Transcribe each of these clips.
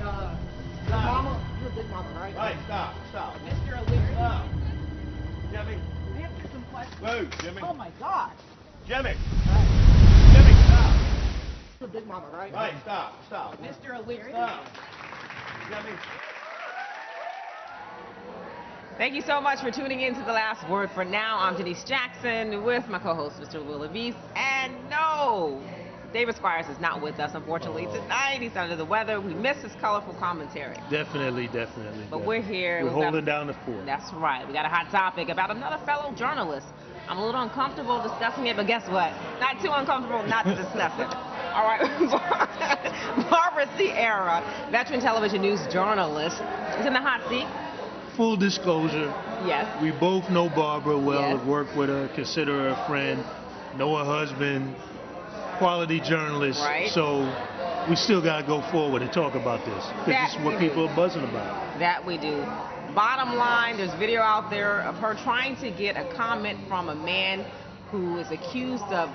on Mama. You're a big mama, right? Hey, stop. Mr. O'Leary. Stop. Jimmy. May I ask some questions? Whoa, Jimmy. Oh my God. Jimmy. Right. Jimmy, stop. You're a big mama, right? Hey, stop. Mr. O'Leary. Stop. Jimmy. Thank you so much for tuning in to The Last Word for Now. I'm Denise Jackson with my co-host, Mr. Will Levis. And no, David Squires is not with us, unfortunately, tonight. He's under the weather. We miss his colorful commentary. Definitely. But we're here. We're holding down the fort. That's right. We got a hot topic about another fellow journalist. I'm a little uncomfortable discussing it, but guess what? Not too uncomfortable not to discuss it. All right. Barbara Ciara, veteran television news journalist, is in the hot seat. Full disclosure. Yes. We both know Barbara well, Yes. have worked with her, consider her a friend, know her husband, quality journalist. Right. So we still got to go forward and talk about this. Because this is what people are buzzing about. That we do. Bottom line, there's video out there of her trying to get a comment from a man who is accused of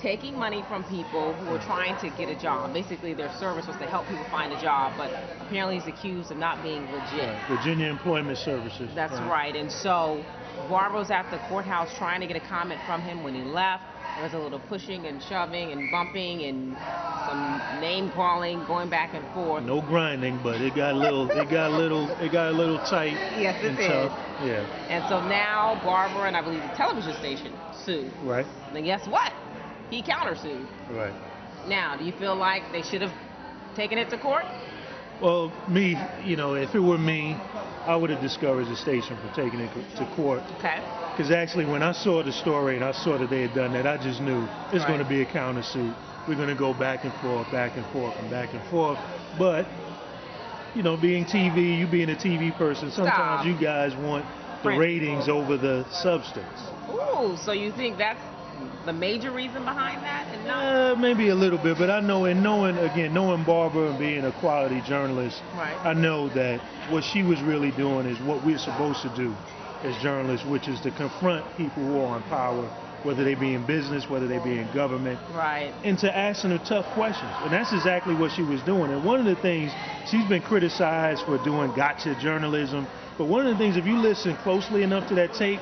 taking money from people who are trying to get a job. Basically, their service was to help people find a job, but apparently he's accused of not being legit. Right. Virginia Employment Services. That's right. And so Barbara was at the courthouse trying to get a comment from him when he left. There was a little pushing and shoving and bumping and some name calling going back and forth. No grinding, but it got a little tight. Yes, it and did. tough. Yeah. And so now Barbara and I believe the television station sued. Right. And guess what? He countersued. Right. Now, do you feel like they should have taken it to court? Well, me, if it were me, I would have discouraged the station from taking it to court. Okay. Because actually, when I saw the story and I saw that they had done that, I just knew it's going to be a countersuit. We're going to go back and forth. But, being TV, you being a TV person, sometimes you guys want the ratings over the substance. Ooh, so you think that's the major reason behind that? And not maybe a little bit, but I know, and knowing Barbara and being a quality journalist, right. I know that what she was really doing is what we're supposed to do as journalists, which is to confront people who are in power, whether they be in business, whether they be in government, right, and to ask them tough questions. And that's exactly what she was doing. And one of the things, she's been criticized for doing gotcha journalism, but one of the things, if you listen closely enough to that tape,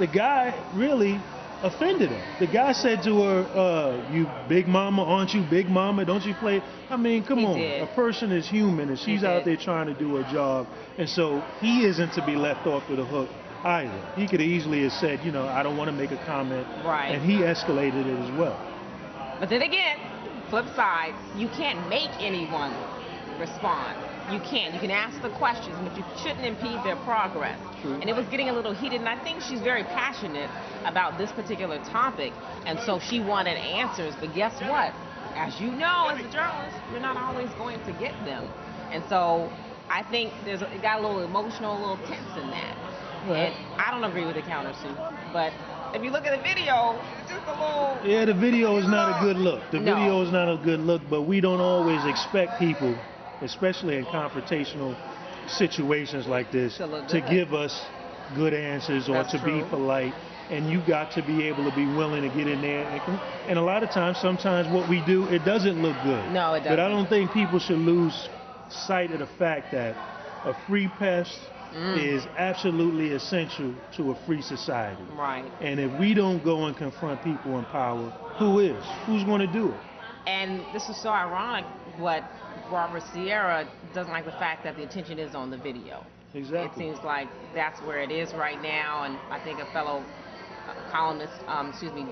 the guy really offended her. The guy said to her, you big mama, aren't you big mama? Don't you play? I mean, come on. Did. A person is human, and she's out there trying to do her job. And so he isn't to be left off with a hook either. He could easily have said, I don't want to make a comment. Right. And he escalated it as well. But then again, flip side, you can't make anyone respond. You can't. You can ask the questions, but you shouldn't impede their progress. True. And it was getting a little heated, and I think she's very passionate about this particular topic, and so she wanted answers. But guess what? As you know, as a journalist, you're not always going to get them. And so I think it got a little emotional, a little tense in that. Right. And I don't agree with the countersuit, but if you look at the video, it's just a little... Yeah, the video is not a good look. The No. video is not a good look, but we don't always expect people, especially in confrontational situations like this, to give us good answers or That's to true. be polite. And you got to be able to be willing to get in there. And a lot of times, sometimes what we do, it doesn't look good. No, it doesn't. But I don't think people should lose sight of the fact that a free press is absolutely essential to a free society. Right. And if we don't go and confront people in power, who is? Who's going to do it? And this is so ironic, what Barbara Ciara doesn't like the fact that the attention is on the video. Exactly. It seems like that's where it is right now, and I think a fellow columnist,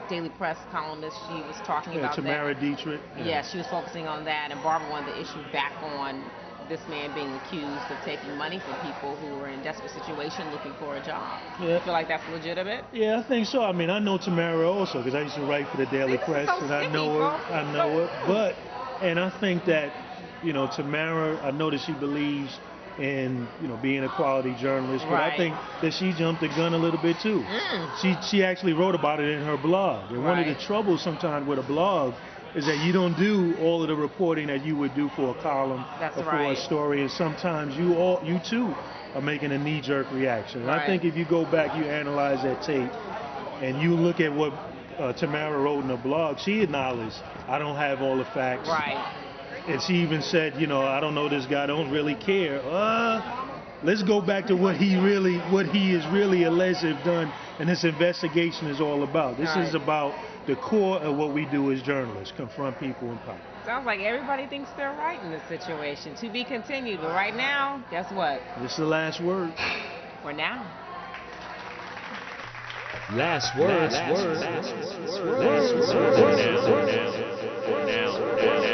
Daily Press columnist, she was talking about Tamara that. Dietrich. Yeah, she was focusing on that, and Barbara wanted the issue back on this man being accused of taking money from people who were in desperate situation looking for a job. Yeah. You feel like that's legitimate? Yeah, I think so. I mean, I know Tamara also because I used to write for the Daily Press, so and I sticky, know her. folks. I know her. And I think that, Tamara, I know that she believes in, being a quality journalist, but Right. I think that she jumped the gun a little bit too. She actually wrote about it in her blog. And one of the Right. troubles sometimes with a blog is that you don't do all of the reporting that you would do for a column or for a story, and sometimes you too are making a knee-jerk reaction. And I think if you go back, you analyze that tape, and you look at what Tamara wrote in her blog, she acknowledged, I don't have all the facts. Right. And she even said, you know, I don't know, this guy don't really care. Let's go back to what he is really alleged to have done, and this investigation is all about. This is about the core of what we do as journalists, confront people in power. Sounds like everybody thinks they're right in this situation. To be continued, but right now, guess what? This is the last word. For now. Last word. Last word. Last word. For now.